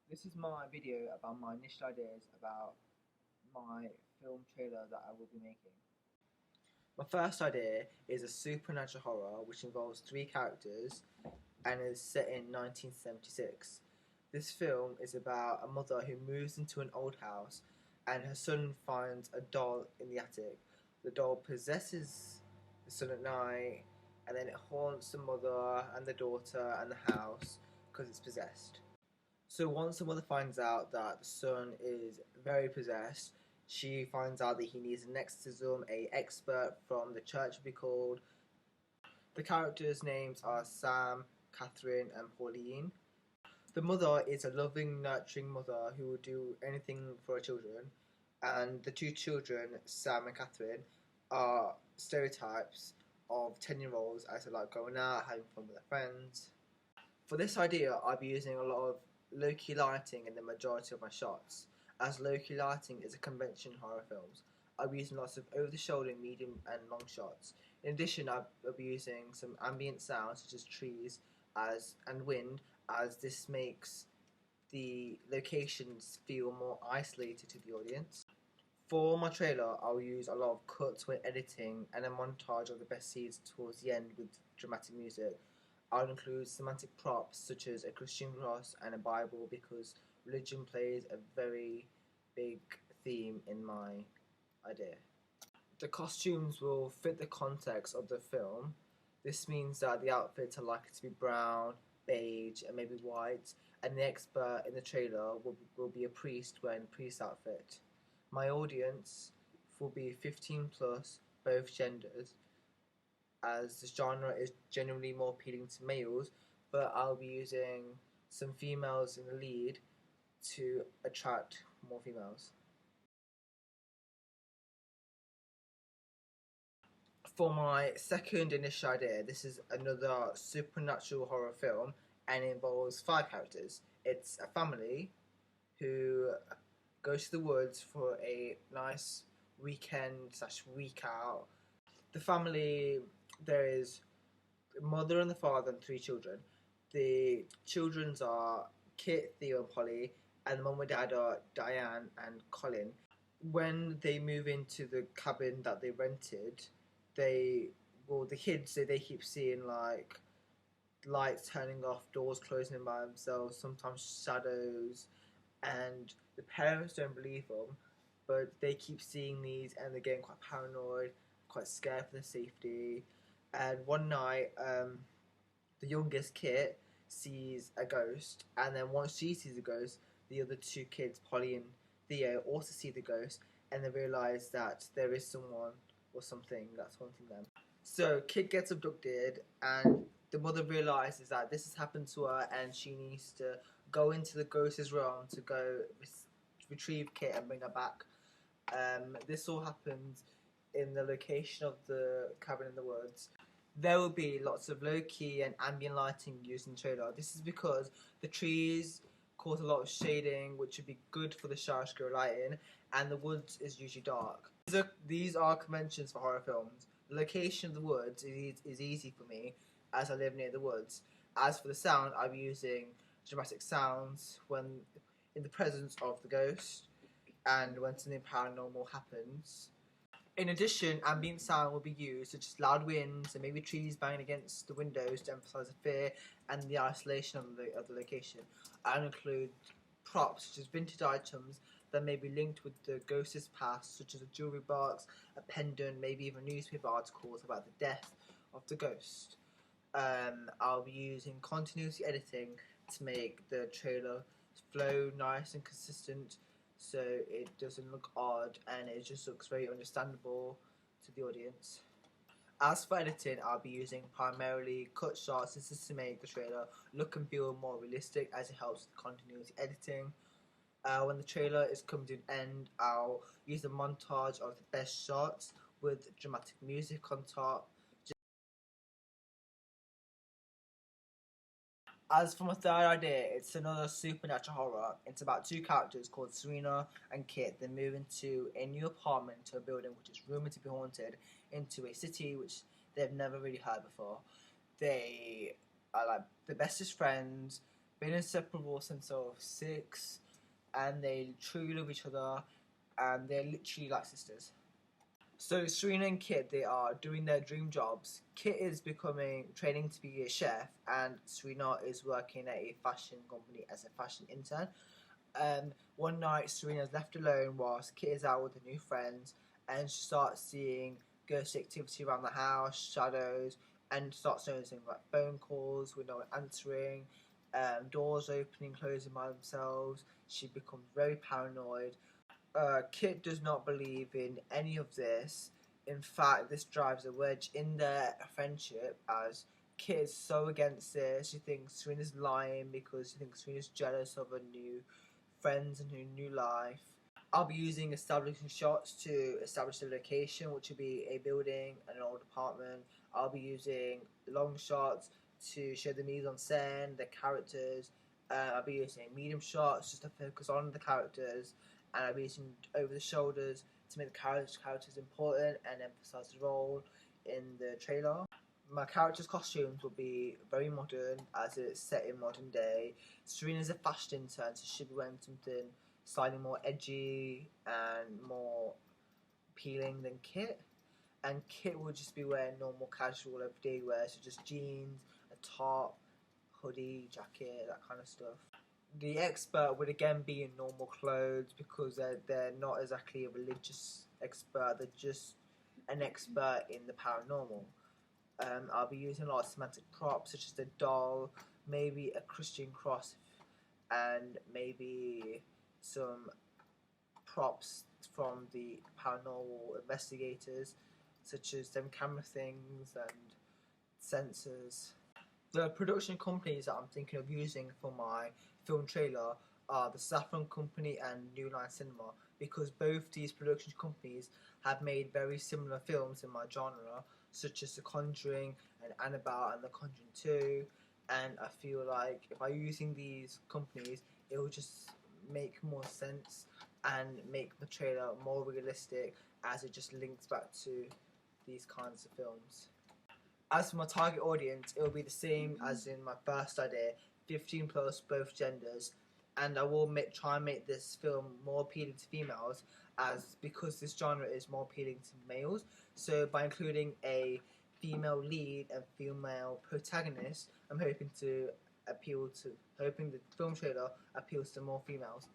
This is my video about my initial ideas about my film trailer that I will be making. My first idea is a supernatural horror which involves three characters and is set in 1976. This film is about a mother who moves into an old house and her son finds a doll in the attic. The doll possesses the son at night and then it haunts the mother and the daughter and the house because it's possessed. So once the mother finds out that the son is very possessed, she finds out that he needs an exorcism. A expert from the church will be called. The characters' names are Sam, Catherine, and Pauline. The mother is a loving, nurturing mother who will do anything for her children, and the two children, Sam and Catherine, are stereotypes of 10-year-olds as they like going out, having fun with their friends. For this idea, I'll be using a lot of low-key lighting in the majority of my shots, as low-key lighting is a convention in horror films. I'll be using lots of over-the-shoulder, medium and long shots. In addition, I'll be using some ambient sounds such as trees and wind, as this makes the locations feel more isolated to the audience. For my trailer, I'll use a lot of cuts when editing and a montage of the best scenes towards the end with dramatic music. I'll include semantic props such as a Christian cross and a Bible because religion plays a very big theme in my idea. The costumes will fit the context of the film. This means that the outfits are likely to be brown, beige, and maybe white, and the expert in the trailer will be a priest wearing a priest outfit. My audience will be 15 plus, both genders, as the genre is generally more appealing to males, but I'll be using some females in the lead to attract more females. For my second initial idea, this is another supernatural horror film and it involves five characters. It's a family who goes to the woods for a nice weekend/week out. The family, there is the mother and the father and three children. The children's are Kit, Theo, and Polly, and the mum and dad are Diane and Colin. When they move into the cabin that they rented, the kids say they keep seeing like lights turning off, doors closing by themselves, sometimes shadows, and the parents don't believe them, but they keep seeing these and they're getting quite paranoid, quite scared for their safety. And one night, the youngest Kit sees a ghost, and then once she sees a ghost, the other two kids, Polly and Theo, also see the ghost, and they realise that there is someone or something that's haunting them. So Kit gets abducted, and the mother realizes that this has happened to her, and she needs to go into the ghost's realm to go retrieve Kit and bring her back. This all happens in the location of the cabin in the woods. There will be lots of low-key and ambient lighting used in the trailer. This is because the trees cause a lot of shading, which would be good for the chiaroscuro lighting, and the woods is usually dark. These are conventions for horror films. The location of the woods is easy for me, as I live near the woods. As for the sound, I'll be using dramatic sounds when in the presence of the ghost and when something paranormal happens. In addition, ambient sound will be used, such as loud winds and maybe trees banging against the windows to emphasise the fear and the isolation of the location. I'll include props such as vintage items that may be linked with the ghost's past, such as a jewellery box, a pendant, maybe even newspaper articles about the death of the ghost. I'll be using continuity editing to make the trailer flow nice and consistent so it doesn't look odd and it just looks very understandable to the audience. As for editing, I'll be using primarily cut shots. This is to make the trailer look and feel more realistic as it helps with continuity editing. When the trailer is coming to an end, I'll use a montage of the best shots with dramatic music on top. As for my third idea, it's another supernatural horror. It's about two characters called Serena and Kit. They move into a new apartment to a building which is rumoured to be haunted, into a city which they've never really heard before. They are like the bestest friends. been inseparable since I was 6, and they truly love each other, and they're literally like sisters. So Serena and Kit, they are doing their dream jobs. Kit is training to be a chef, and Serena is working at a fashion company as a fashion intern. One night, Serena's left alone whilst Kit is out with her new friends, and she starts seeing ghost activity around the house, shadows, and starts noticing like phone calls with no one answering, doors opening, closing by themselves. She becomes very paranoid. Kit does not believe in any of this. In fact, this drives a wedge in their friendship as Kit is so against this. She thinks Serena's lying because she thinks Serena's jealous of her new friends and her new life. I'll be using establishing shots to establish the location, which will be a building and an old apartment. I'll be using long shots to show the mise en scène, the characters. I'll be using medium shots just to focus on the characters, and I'll be using over the shoulders to make the characters important and emphasize the role in the trailer. My character's costumes will be very modern as it's set in modern day. Serena's a fashion intern, so she'll be wearing something slightly more edgy and more appealing than Kit. And Kit will just be wearing normal casual everyday wear, so just jeans, a top, hoodie, jacket, that kind of stuff. The expert would again be in normal clothes because they're not exactly a religious expert, they're just an expert in the paranormal. I'll be using a lot of semantic props such as the doll, maybe a Christian cross, and maybe some props from the paranormal investigators, such as them camera things and sensors. The production companies that I'm thinking of using for my film trailer are the Saffron Company and New Line Cinema, because both these production companies have made very similar films in my genre, such as The Conjuring and Annabelle and The Conjuring 2. And I feel like if I'm using these companies, it will just make more sense and make the trailer more realistic, as it just links back to these kinds of films. As for my target audience, it will be the same as in my first idea, 15 plus, both genders, and I will try and make this film more appealing to females, as because this genre is more appealing to males. So by including a female lead and female protagonist, I'm hoping the film trailer appeals to more females.